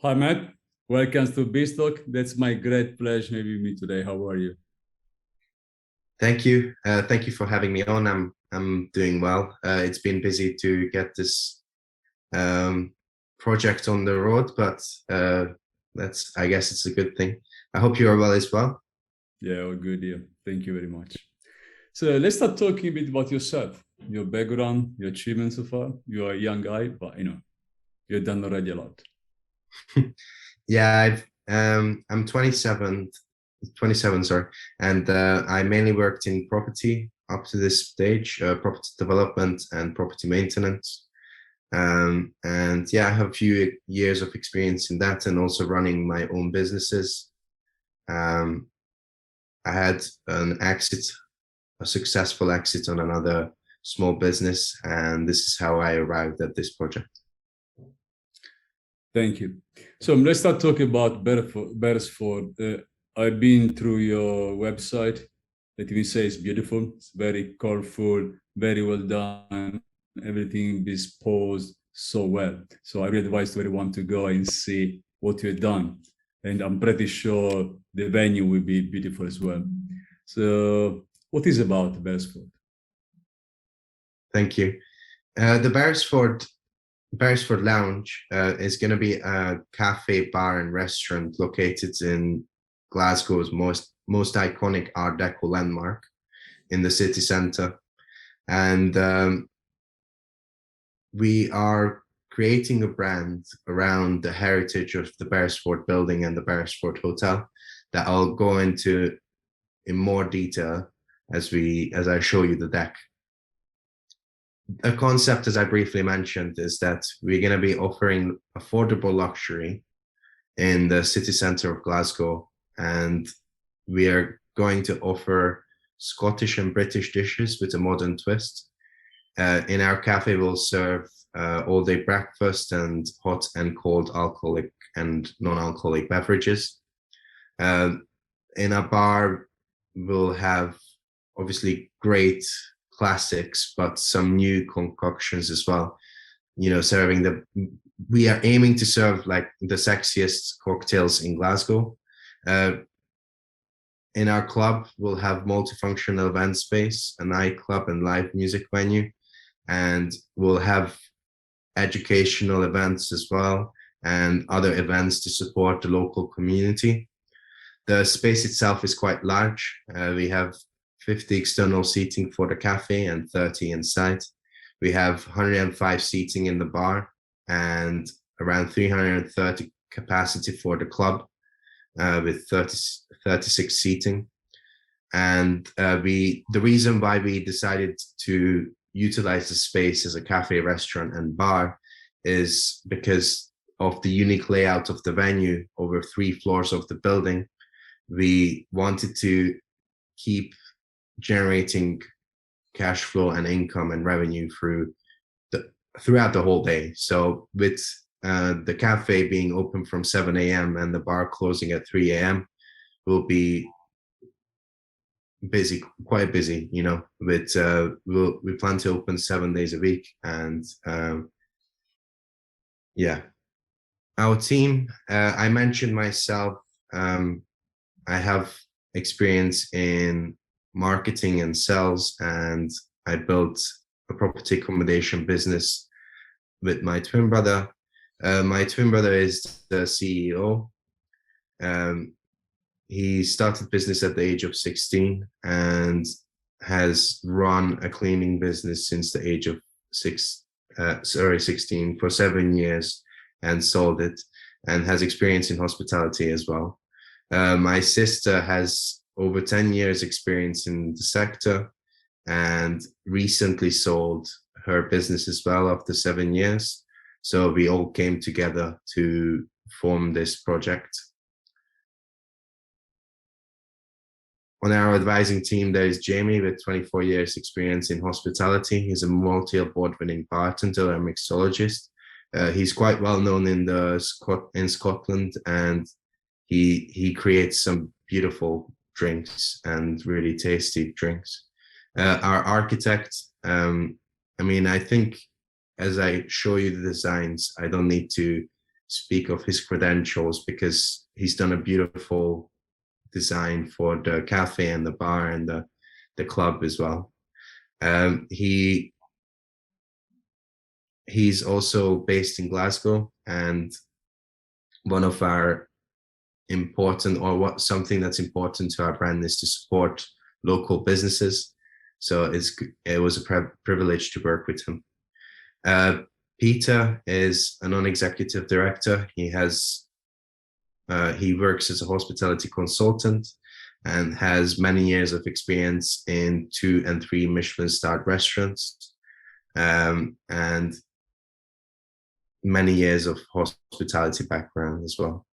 Hi, Matt. Welcome to BizTalk. That's my great pleasure having me today. How are you? Thank you. Thank you for having me on. I'm doing well. It's been busy to get this um, project on the road, but that's I guess it's a good thing. I hope you are well as well. Yeah, all good here. Thank you very much. So let's start talking a bit about yourself, your background, your achievements so far. You're a young guy, but you've done already a lot. Yeah, I'm 27, sorry, and I mainly worked in property up to this stage, property development and property maintenance. And yeah, I have a few years of experience in that and also running my own businesses. Um, I had an exit, a successful exit on another small business, and this is how I arrived at this project. Thank you. So let's start talking about Beresford. I've been through your website. Let me say it's beautiful. It's very colorful, very well done. Everything is posed so well. So I really advise everyone to go and see what you've done. And I'm pretty sure the venue will be beautiful as well. So what is about Beresford? Thank you. The Beresford Lounge is going to be a cafe, bar, and restaurant located in Glasgow's most iconic Art Deco landmark in the city centre, and we are creating a brand around the heritage of the Beresford building and the Beresford Hotel that I'll go into in more detail as I show you the deck. A concept, as I briefly mentioned, is that we're going to be offering affordable luxury in the city center of Glasgow, and we are going to offer Scottish and British dishes with a modern twist. In our cafe, we'll serve all-day breakfast and hot and cold alcoholic and non-alcoholic beverages. In a bar, we'll have obviously great classics, but some new concoctions as well. Serving we are aiming to serve like the sexiest cocktails in Glasgow. Uh, in our club, we'll have multifunctional event space, a nightclub, and live music venue, and we'll have educational events as well and other events to support the local community. The space itself is quite large. We have 50 external seating for the cafe and 30 inside. We have 105 seating in the bar and around 330 capacity for the club with 36 seating. And the reason why we decided to utilize the space as a cafe, restaurant, and bar is because of the unique layout of the venue over 3 floors of the building. We wanted to keep generating cash flow and income and revenue throughout the whole day. So with the cafe being open from 7 a.m. and the bar closing at 3 a.m., we'll be busy, quite busy, with we plan to open 7 days a week. And yeah, our team, I mentioned myself, I have experience in marketing and sales, and I built a property accommodation business with my twin brother. My twin brother is the CEO. He started business at the age of 16 and has run a cleaning business since the age of 16 for 7 years and sold it, and has experience in hospitality as well. My sister has over 10 years experience in the sector and recently sold her business as well after 7 years. So we all came together to form this project. On our advising team, there is Jamie with 24 years experience in hospitality. He's a multi-award winning bartender and mixologist. He's quite well known in Scotland, and he creates some beautiful drinks and really tasty drinks. Our architect, I think as I show you the designs, I don't need to speak of his credentials because he's done a beautiful design for the cafe and the bar and the club as well. He's also based in Glasgow, and one of our something that's important to our brand is to support local businesses. So it was a privilege to work with him. Peter is a non-executive director. He works as a hospitality consultant and has many years of experience in 2 and 3 Michelin-starred restaurants, and many years of hospitality background as well.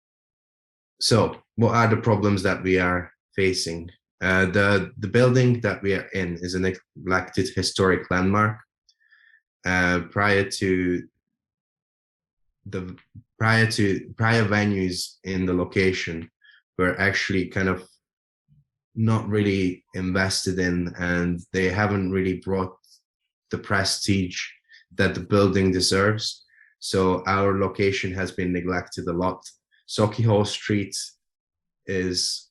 So what are the problems that we are facing? The building that we are in is a neglected historic landmark. Prior venues in the location were actually kind of not really invested in, and they haven't really brought the prestige that the building deserves. So our location has been neglected a lot. Sauchiehall Street is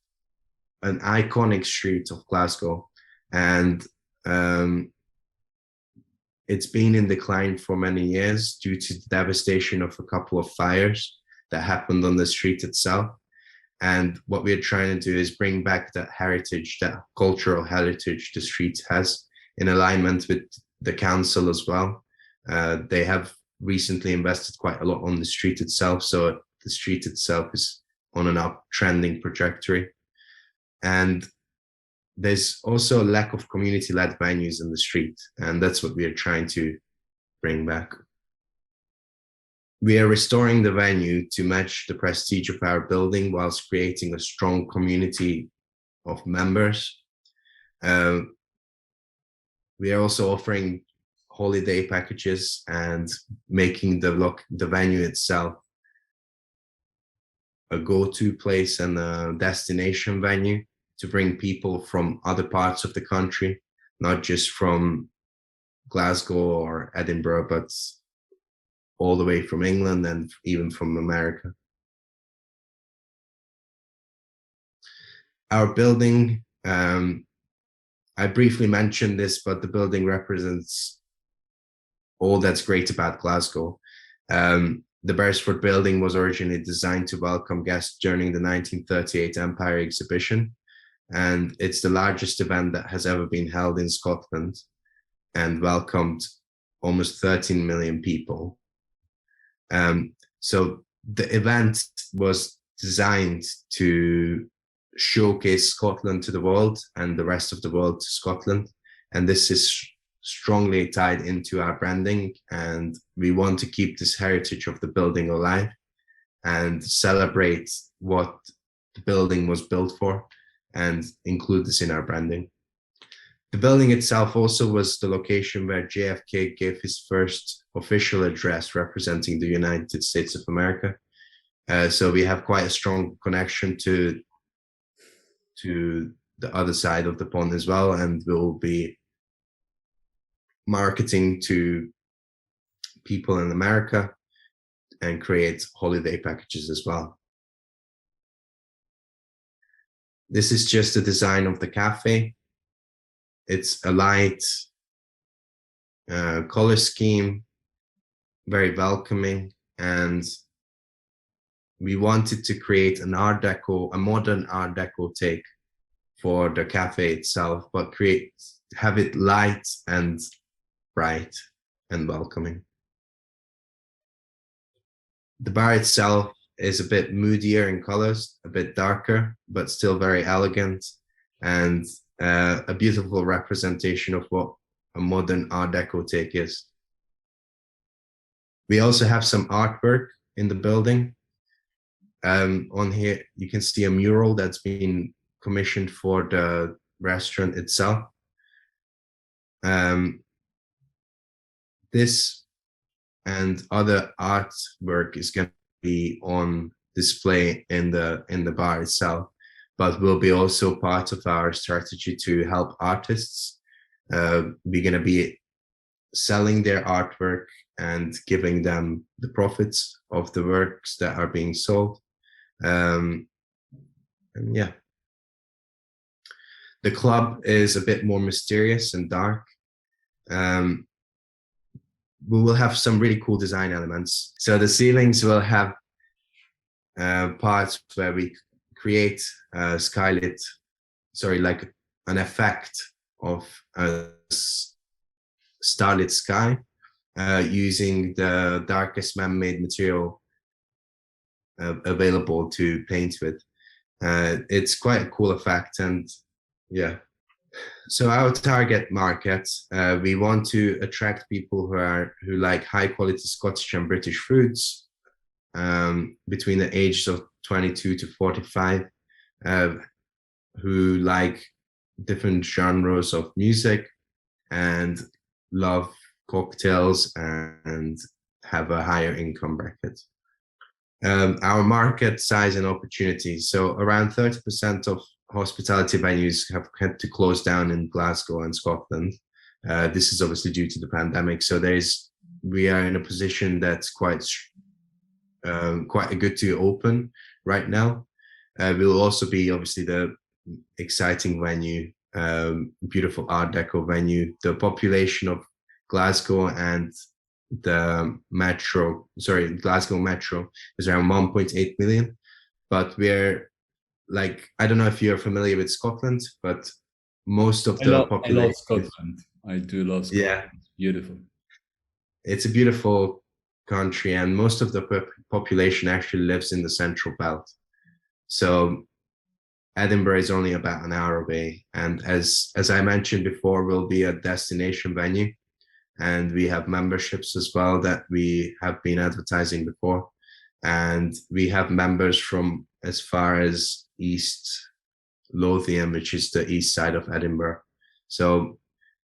an iconic street of Glasgow, and it's been in decline for many years due to the devastation of a couple of fires that happened on the street itself. And what we're trying to do is bring back that heritage, that cultural heritage the street has, in alignment with the council as well. They have recently invested quite a lot on the street itself, so the street itself is on an uptrending trajectory. And there's also a lack of community-led venues in the street, and that's what we are trying to bring back. We are restoring the venue to match the prestige of our building whilst creating a strong community of members. We are also offering holiday packages and making the venue itself a go-to place and a destination venue to bring people from other parts of the country, not just from Glasgow or Edinburgh, but all the way from England and even from America. Our building, I briefly mentioned this, but the building represents all that's great about Glasgow. The Beresford building was originally designed to welcome guests during the 1938 Empire exhibition, and it's the largest event that has ever been held in Scotland and welcomed almost 13 million people. So the event was designed to showcase Scotland to the world and the rest of the world to Scotland. And this is strongly tied into our branding. And we want to keep this heritage of the building alive and celebrate what the building was built for and include this in our branding. The building itself also was the location where JFK gave his first official address representing the United States of America. So we have quite a strong connection to the other side of the pond as well, and we'll be marketing to people in America and create holiday packages as well. This is just the design of the cafe. It's a light color scheme, very welcoming, and we wanted to create an Art Deco, a modern Art Deco take for the cafe itself, but have it light and bright and welcoming. The bar itself is a bit moodier in colors, a bit darker, but still very elegant, and a beautiful representation of what a modern Art Deco take is. We also have some artwork in the building. On here, you can see a mural that's been commissioned for the restaurant itself. This and other artwork is going to be on display in the bar itself, but will be also part of our strategy to help artists. We're going to be selling their artwork and giving them the profits of the works that are being sold. And yeah, the club is a bit more mysterious and dark. We will have some really cool design elements. So the ceilings will have parts where we create skylit, like an effect of a starlit sky using the darkest man-made material available to paint with. It's quite a cool effect, and yeah. So our target market, we want to attract people who like high quality Scottish and British foods, between the ages of 22 to 45, who like different genres of music and love cocktails and have a higher income bracket. Our market size and opportunities. So around 30% of hospitality venues have had to close down in Glasgow and Scotland. This is obviously due to the pandemic. So we are in a position that's quite good to open right now. We'll also be obviously the exciting venue, beautiful Art Deco venue. The population of Glasgow and the Glasgow Metro is around 1.8 million. But we're I don't know if you're familiar with Scotland, but most of the population. I love Scotland. I do love Scotland. Yeah. It's beautiful. It's a beautiful country, and most of the population actually lives in the Central Belt. So Edinburgh is only about an hour away. And as I mentioned before, we'll be a destination venue. And we have memberships as well that we have been advertising before. And we have members from as far as East Lothian, which is the east side of Edinburgh. So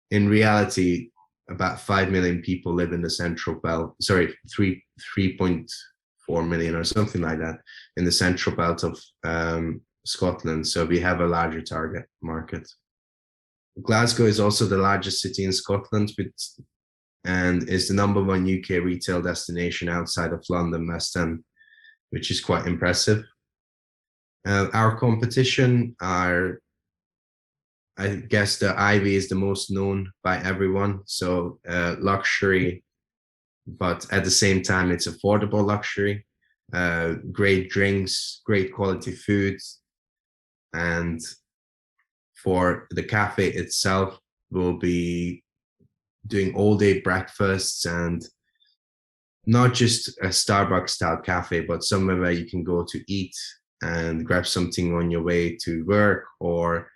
in reality, about 5 million people live in the Central Belt, 3.4 million or something like that in the Central Belt of Scotland. So we have a larger target market. Glasgow is also the largest city in Scotland and is the #1 UK retail destination outside of London, West End, which is quite impressive. Our competition I guess the Ivy is the most known by everyone. So luxury, but at the same time, it's affordable luxury, great drinks, great quality foods. And for the cafe itself, we'll be doing all day breakfasts and not just a Starbucks style cafe, but somewhere where you can go to eat and grab something on your way to work, or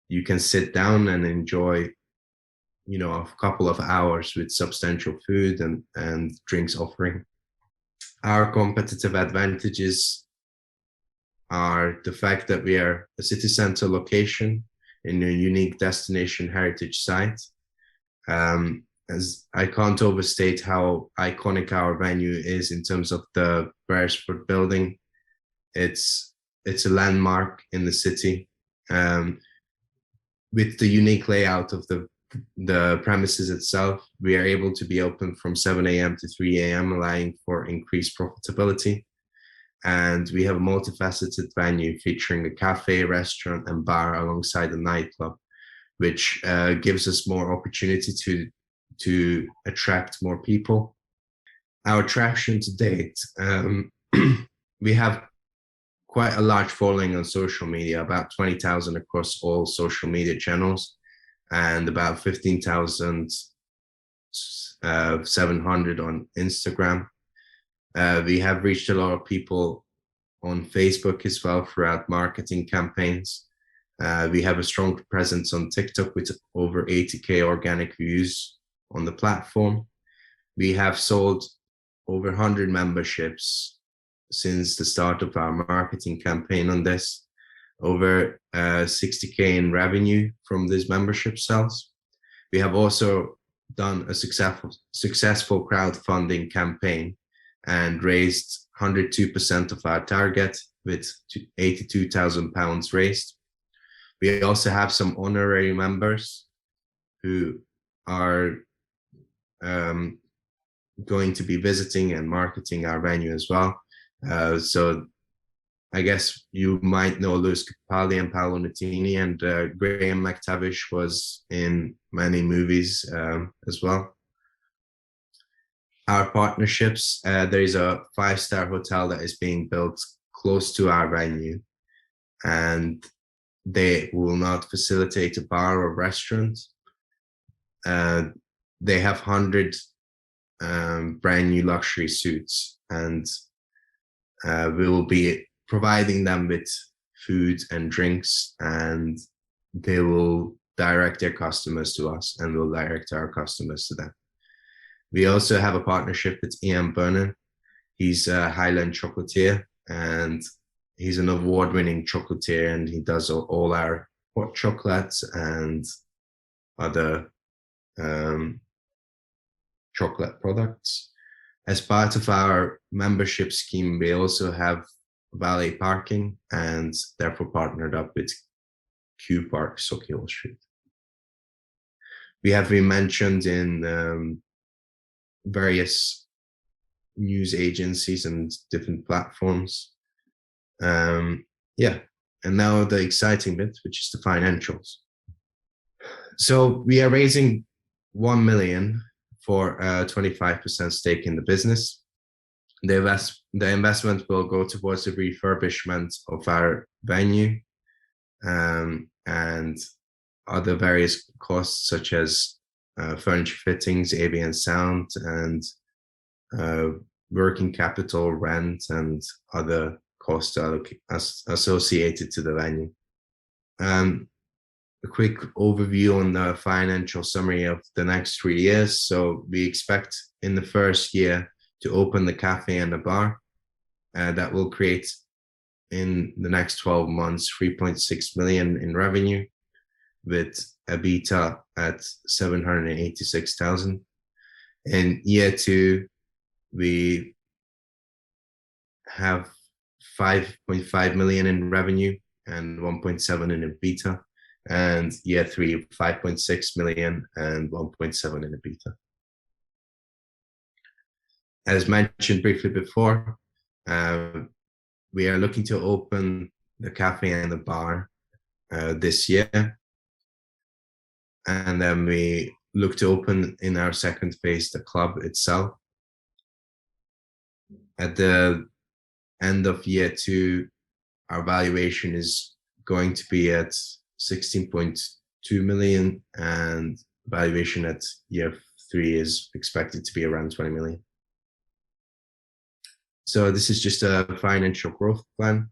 you can sit down and enjoy, a couple of hours with substantial food and drinks offering. Our competitive advantages are the fact that we are a city center location in a unique destination heritage site. As I can't overstate how iconic our venue is in terms of the Beresford building. It's a landmark in the city. With the unique layout of the premises itself, we are able to be open from 7 a.m. to 3 a.m., allowing for increased profitability. And we have a multifaceted venue featuring a cafe, restaurant, and bar alongside a nightclub, which gives us more opportunity to attract more people. Our traction to date, we have quite a large following on social media, about 20,000 across all social media channels, and about 15,700 on Instagram. We have reached a lot of people on Facebook as well throughout marketing campaigns. We have a strong presence on TikTok with over 80K organic views on the platform. We have sold over 100 memberships since the start of our marketing campaign on this, over 60K in revenue from these membership sales. We have also done a successful crowdfunding campaign and raised 102% of our target with £82,000 raised. We also have some honorary members who are going to be visiting and marketing our venue as well. So I guess you might know Lewis Capaldi and Paolo Nutini, and Graham McTavish was in many movies as well. Our partnerships, there is a 5-star hotel that is being built close to our venue, and they will not facilitate a bar or restaurant. They have 100 brand new luxury suites, and we will be providing them with food and drinks, and they will direct their customers to us, and we'll direct our customers to them. We also have a partnership with Ian Burnham. He's a Highland chocolatier, and he's an award-winning chocolatier, and he does all our hot chocolates and other chocolate products. As part of our membership scheme, we also have valet parking, and therefore partnered up with Q Park, Sauchiehall Street. We have been mentioned in various news agencies and different platforms. Yeah, and now the exciting bit, which is the financials. So we are raising 1 million for a 25% stake in the business. The investment will go towards the refurbishment of our venue and other various costs, such as furniture fittings, AV and sound, and working capital, rent, and other costs associated to the venue. A quick overview on the financial summary of the next 3 years. So we expect in the first year to open the cafe and the bar. That will create in the next 12 months 3.6 million in revenue, with EBITDA at 786,000. In year 2, we have 5.5 million in revenue and 1.7 in EBITDA. And year 3, 5.6 million and 1.7 in EBITDA. As mentioned briefly before, we are looking to open the cafe and the bar this year. And then we look to open in our second phase the club itself. At the end of year 2, our valuation is going to be at 16.2 million, and valuation at year 3 is expected to be around 20 million. So this is just a financial growth plan.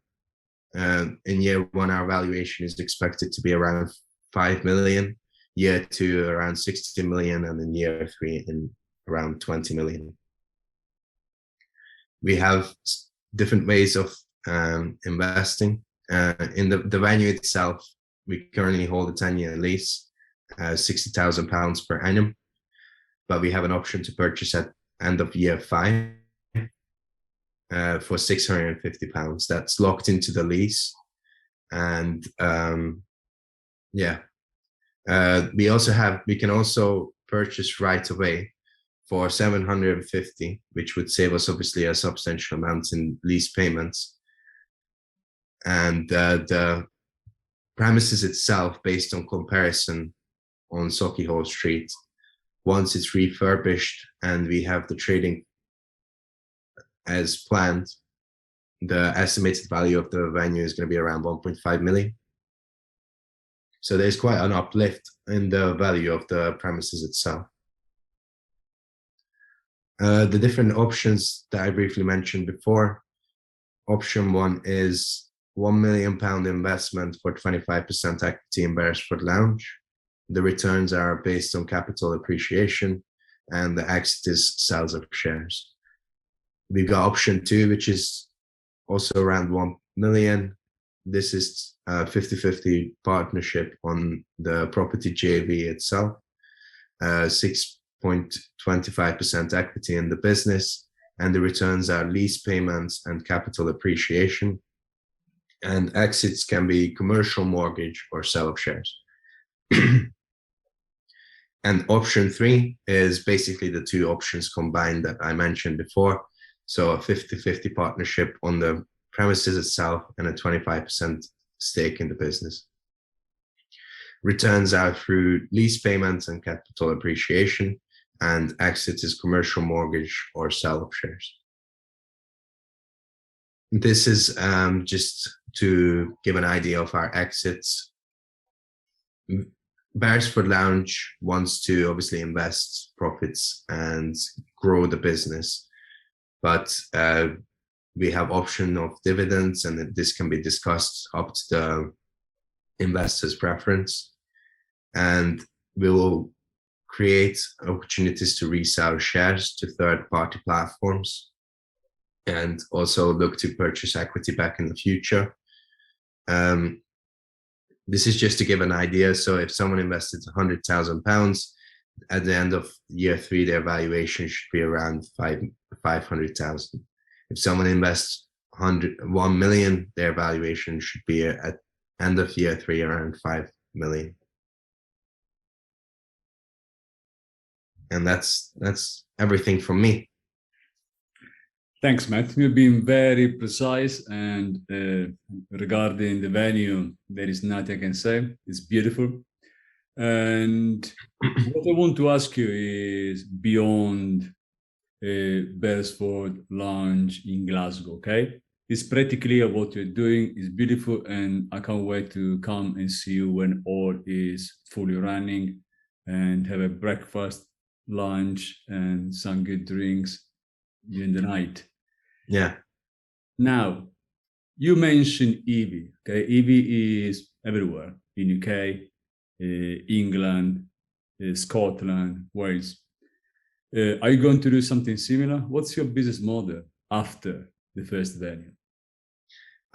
In year 1, our valuation is expected to be around 5 million, year 2 around 60 million, and in year 3 in around 20 million. We have different ways of investing. In the venue itself, we currently hold a 10-year lease, £60,000 per annum, but we have an option to purchase at end of year 5 for £650. That's locked into the lease. And we can also purchase right away for 750, which would save us obviously a substantial amount in lease payments. And the premises itself, based on comparison on Sauchiehall Street, once it's refurbished and we have the trading as planned, the estimated value of the venue is going to be around 1.5 million. So there's quite an uplift in the value of the premises itself. The different options that I briefly mentioned before. Option 1 is £1 million investment for 25% equity in Beresford Lounge. The returns are based on capital appreciation, and the exit is sales of shares. We've got option 2, which is also around 1 million. This is a 50-50 partnership on the property JV itself, 6.25% equity in the business, and the returns are lease payments and capital appreciation. And exits can be commercial mortgage or sell of shares. And option 3 is basically the two options combined that I mentioned before. So a 50-50 partnership on the premises itself and a 25% stake in the business. Returns are through lease payments and capital appreciation, and exit is commercial mortgage or sale of shares. This is just to give an idea of our exits. Beresford Lounge wants to obviously invest profits and grow the business, but we have option of dividends, and this can be discussed up to the investor's preference. And we will create opportunities to resell shares to third-party platforms and also look to purchase equity back in the future. This is just to give an idea. So if someone invested £100,000, at the end of year 3, their valuation should be around 500,000. If someone invests 1 million, their valuation should be at end of year 3 around 5 million. And that's everything from me. Thanks, Matt. You've been very precise, and regarding the venue, there is nothing I can say. It's beautiful. And what I want to ask you is beyond Beresford Lounge in Glasgow, okay? It's pretty clear what you're doing. It's beautiful, and I can't wait to come and see you when all is fully running and have a breakfast, lunch, and some good drinks during the night. Yeah. Now, you mentioned EV, okay? EV is everywhere in UK, England, Scotland, Wales. Are you going to do something similar? What's your business model after the first venue?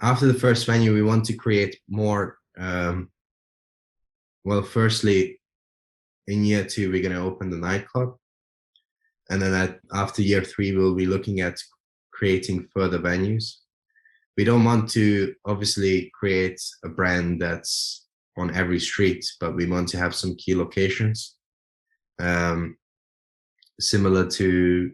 After the first venue, we want to create more. Well, firstly, in year 2, we're going to open the nightclub. And then after year 3, we'll be looking at creating further venues. We don't want to obviously create a brand that's on every street, but we want to have some key locations. Similar to,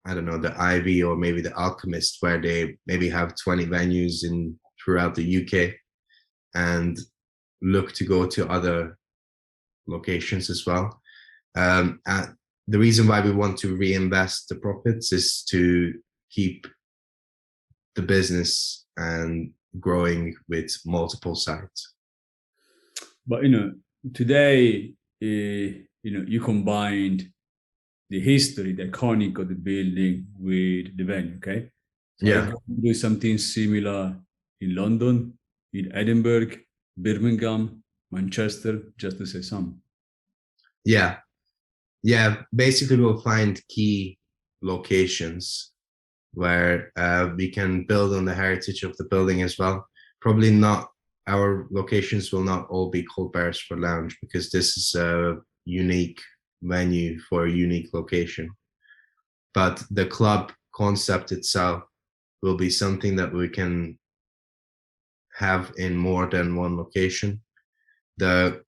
I don't know, the Ivy or maybe the Alchemist, where they maybe have 20 venues throughout the UK and look to go to other locations as well. The reason why we want to reinvest the profits is to keep the business and growing with multiple sites. But, today, you combined the history, the iconic of the building with the venue, okay? So yeah. Do something similar in London, in Edinburgh, Birmingham, Manchester, just to say some. Yeah. Yeah, basically we'll find key locations where we can build on the heritage of the building as well. Probably not, our locations will not all be called Beresford Lounge, because this is a unique venue for a unique location. But the club concept itself will be something that we can have in more than one location. The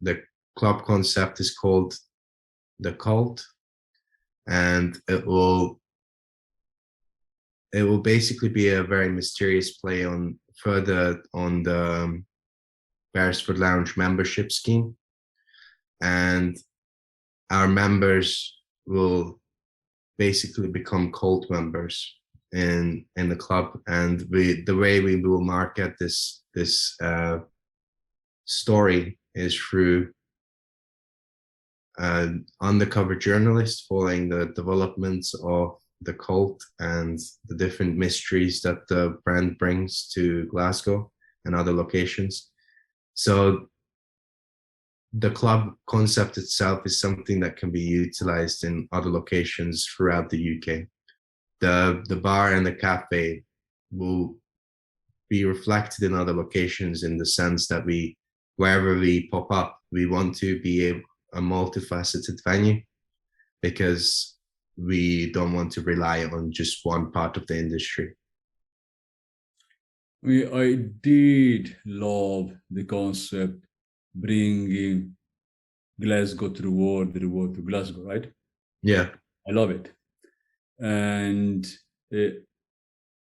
club concept is called The Cult, and it will basically be a very mysterious play on the Beresford Lounge membership scheme, and our members will basically become cult members in the club. And the way we will market this story is through undercover journalists following the developments of the cult and the different mysteries that the brand brings to Glasgow and other locations. So the club concept itself is something that can be utilized in other locations throughout the UK. The bar and the cafe will be reflected in other locations, in the sense that wherever we pop up, we want to be a multifaceted venue, because we don't want to rely on just one part of the industry. I did love the concept, bringing Glasgow to the reward to Glasgow, right? Yeah. I love it. And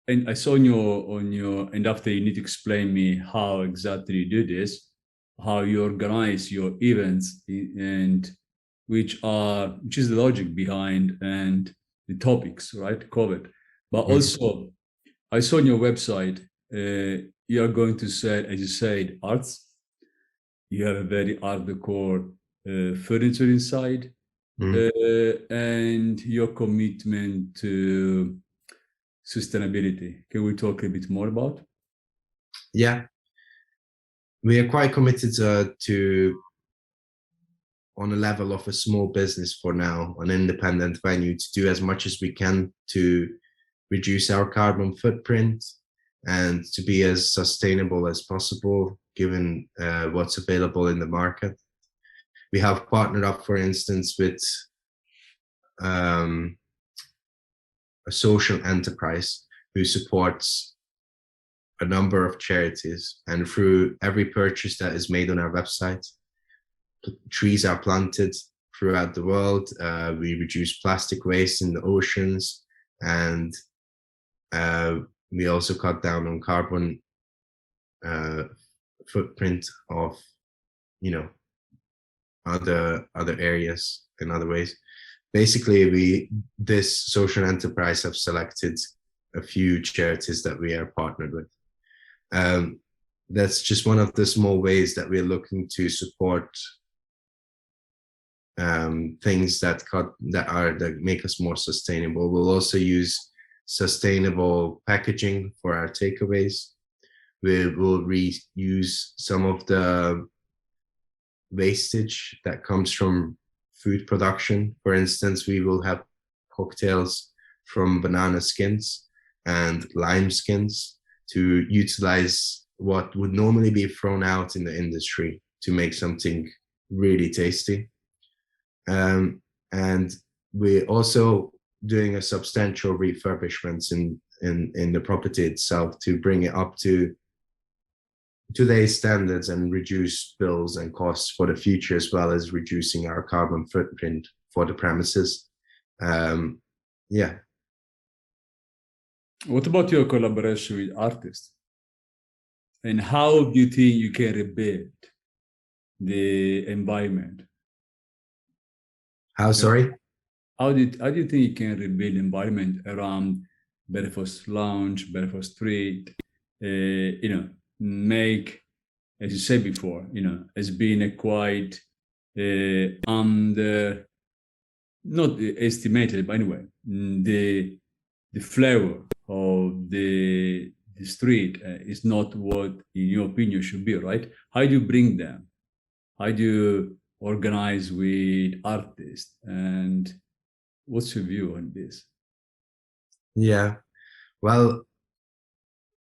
I saw on your and after you need to explain me how exactly you do this, how you organize your events and which is the logic behind and the topics, right? Covered. But Mhm. also I saw on your website you are going to say, as you said, arts. You have a very art decor furniture inside, Mhm. and your commitment to sustainability. Can we talk a bit more about? Yeah, we are quite committed to on a level of a small business for now, an independent venue, to do as much as we can to reduce our carbon footprint and to be as sustainable as possible given what's available in the market. We have partnered up, for instance, with um, a social enterprise who supports a number of charities. And through every purchase that is made on our website, trees are planted throughout the world. We reduce plastic waste in the oceans, and we also cut down on carbon uh, footprint of, you know, other areas in other ways. Basically, this social enterprise have selected a few charities that we are partnered with. Um, that's just one of the small ways that we're looking to support things that make us more sustainable. We'll also use sustainable packaging for our takeaways. We will reuse some of the wastage that comes from food production. For instance, we will have cocktails from banana skins and lime skins to utilize what would normally be thrown out in the industry to make something really tasty. And we're also doing a substantial refurbishments in the property itself to bring it up to today's standards and reduce bills and costs for the future, as well as reducing our carbon footprint for the premises. Yeah. What about your collaboration with artists? And how do you think you can rebuild the environment? How, Uh, sorry? how do you think you can rebuild environment around Beresford Lounge, Beresford Street? Make, as you said before, as being a quite under, not estimated, but anyway, the flavor of the street is not what, in your opinion, should be, right? How do you bring them? How do you organize with artists? And what's your view on this? Yeah. Well,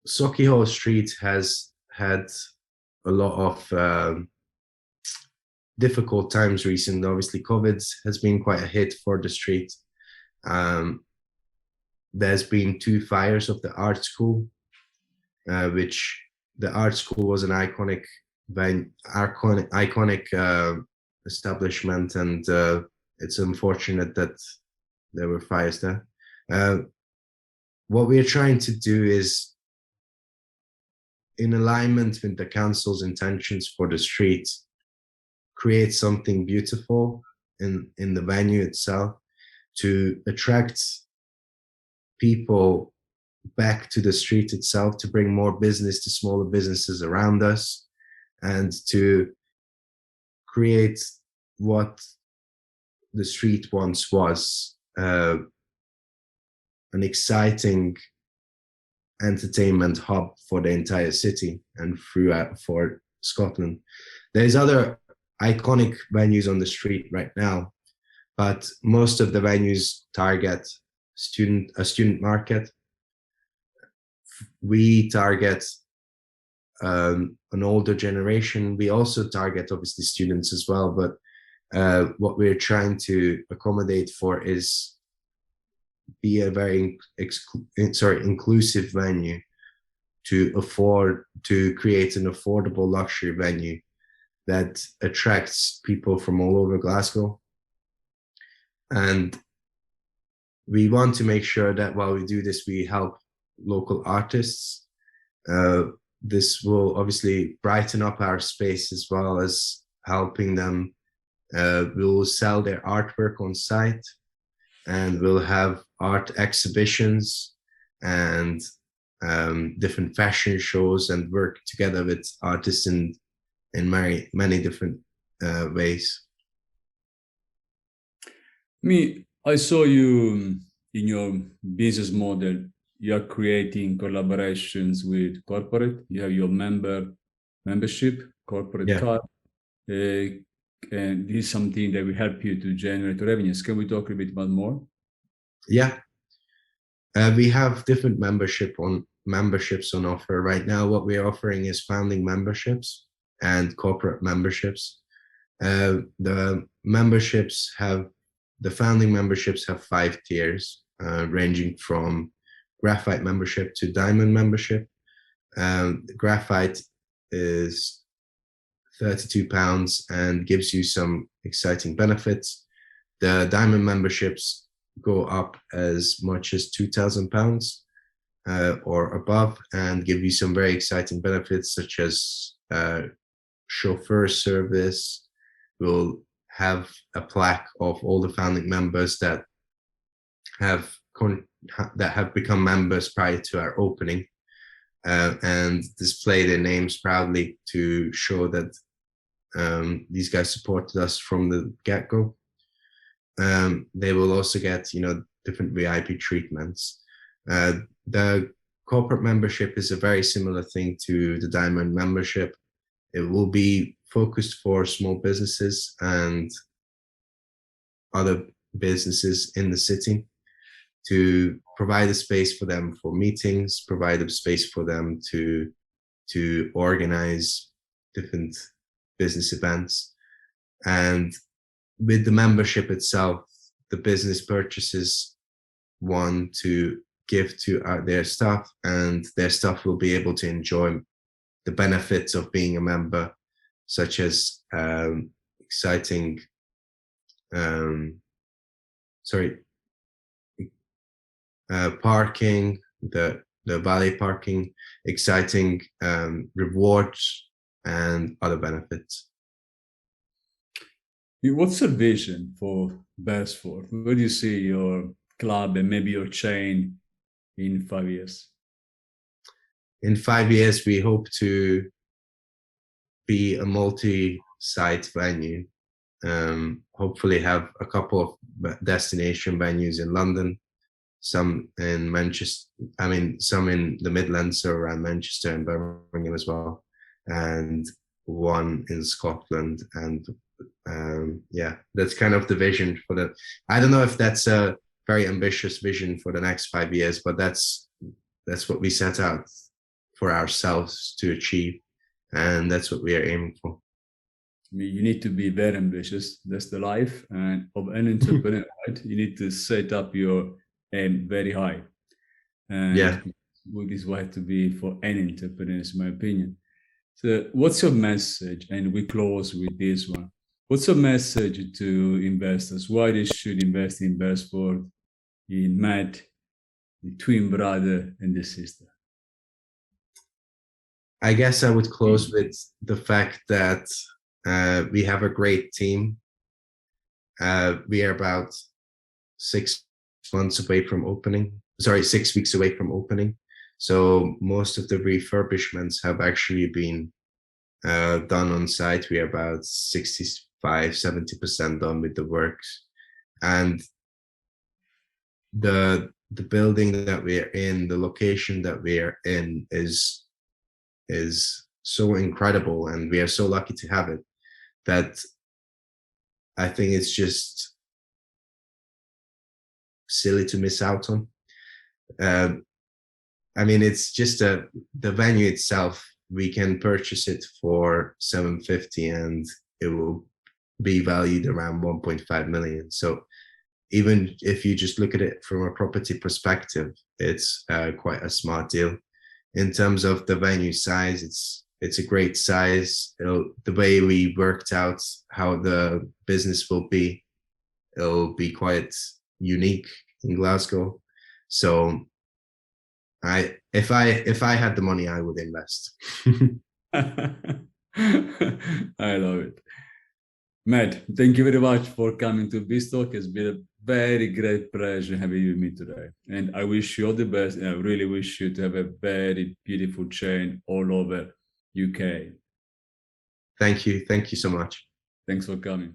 Sauchiehall Street has had a lot of difficult times recently. Obviously, COVID has been quite a hit for the street. Um, there's been 2 fires of the art school, which the art school was an iconic establishment, and it's unfortunate that there were fires there. What we're trying to do is, in alignment with the council's intentions for the street, create something beautiful in the venue itself to attract people back to the street itself, to bring more business to smaller businesses around us, and to create what the street once was, an exciting entertainment hub for the entire city and throughout for Scotland. There's other iconic venues on the street right now, but most of the venues target a student market. We target an older generation. We also target obviously students as well, but what we're trying to accommodate for is be a very inclusive venue to create an affordable luxury venue that attracts people from all over Glasgow. And we want to make sure that while we do this, we help local artists. This will obviously brighten up our space as well as helping them. We will sell their artwork on site, and we'll have art exhibitions and different fashion shows, and work together with artists in many different ways. I saw you in your business model. You are creating collaborations with corporate. You have your membership, corporate card. And this is something that will help you to generate revenues. Can we talk a bit about more? Yeah. We have different memberships on offer right now. What we're offering is founding memberships and corporate memberships. The founding memberships have 5 tiers, ranging from graphite membership to diamond membership. Graphite is £32 and gives you some exciting benefits. The diamond memberships go up as much as £2,000 or above, and give you some very exciting benefits, such as chauffeur service. We'll have a plaque of all the founding members that have become members prior to our opening, and display their names proudly to show that these guys supported us from the get-go. They will also get, different VIP treatments. The corporate membership is a very similar thing to the diamond membership. It will be focused for small businesses and other businesses in the city, to provide a space for them for meetings, provide a space for them to organize different business events. And with the membership itself, the business purchases one to give to their staff, and their staff will be able to enjoy the benefits of being a member, such as exciting parking, the valet parking, exciting rewards, and other benefits. What's your vision for Beresford? Where do you see your club and maybe your chain in 5 years? In 5 years, we hope to be a multi-site venue. Hopefully have a couple of destination venues in London, some in Manchester, some in the Midlands, so around Manchester and Birmingham as well, and one in Scotland. And that's kind of the vision for the, I don't know if that's a very ambitious vision for the next 5 years, but that's what we set out for ourselves to achieve, and that's what we are aiming for. You need to be very ambitious. That's the life of an entrepreneur, right? You need to set up your aim very high. And what is right to be for any entrepreneur, in my opinion. So what's your message? And we close with this one. What's your message to investors? Why they should invest in Beresford, in Matt, the twin brother, and the sister? I guess I would close with the fact that we have a great team. We are about 6 weeks away from opening. So most of the refurbishments have actually been done on site. We are about 65-70% done with the works. And the building that we are in, the location that we are in is so incredible, and we are so lucky to have it, that I think it's just silly to miss out on. It's just the venue itself, we can purchase it for $750 and it will be valued around 1.5 million. So even if you just look at it from a property perspective, it's quite a smart deal. In terms of the venue size, it's It's a great size. The way we worked out how the business will be, it'll be quite unique in Glasgow. So if I had the money, I would invest. I love it. Matt, thank you very much for coming to BizTalk. It's been a very great pleasure having you with me today. And I wish you all the best. And I really wish you to have a very beautiful chain all over UK. Thank you. Thank you so much. Thanks for coming.